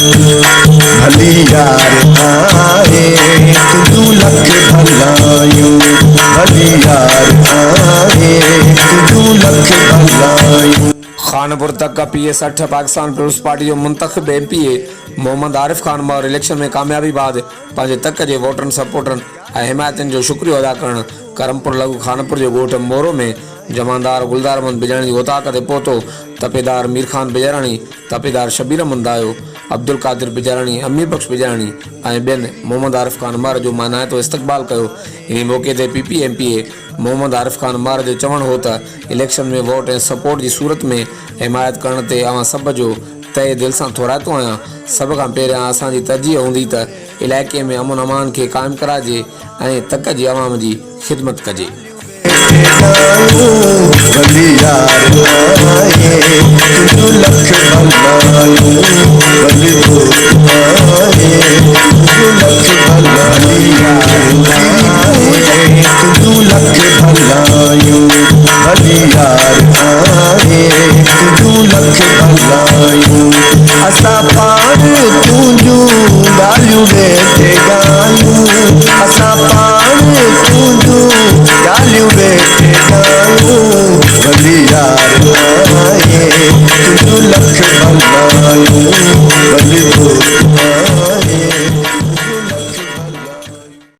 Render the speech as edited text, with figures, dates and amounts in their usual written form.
भली यार आए तुझू लख भलायूं भली यार आए तुझू लख भलायूं। खानपुर तक का पीए 60 पाकिस्तान पीपल्स पार्टी जो मुंतखब एमपीए मोहम्मद आरिफ खान और इलेक्शन में कामयाबी बाद पंहिंजे तक जे वोटरनि सपोर्टरनि ऐं हिमायतनि जो शुक्रियो अदा करणु करमपुर लघु खानपुर जे ॻोठ मोरो में जमानदार गुलदार अहमद बिजाणी जी ओताक ते पहुतो। तपेदार मीर खान बिजाराणी, तपेदार शबीर अहमद आयो, अब्दुल कादिर बिजाराणी, अमीर बख्श बिजाराणी ऐं ॿियनि मोहम्मद आरिफ खान मार जो मानायतो इस्तक़बाल कयो। इन मौक़े ते पीपी एमपीए मोहम्मद आरिफ खान मार जो चवणु हो त इलेक्शन में वोट ऐं सपोर्ट जी सूरत में हिमायत करण ते अवां सभ जो तय दिल सां थोराइतो आहियां। सभ खां पहिरियां असांजी तरजीह हूंदी त इलाइक़े में अमन अमान खे क़ाइमु कराइजे ऐं तक जी अवाम जी ख़िदमत कजे। भली यार आए तुझू लख भलायूं भली दोस्त आए तुझू लख भलायूं तुझू लख भलायूं भली यार आए तुझू लख भलायूं। असां पाण तुझू ॻाल्हियूं वेठे ॻाल्हियूं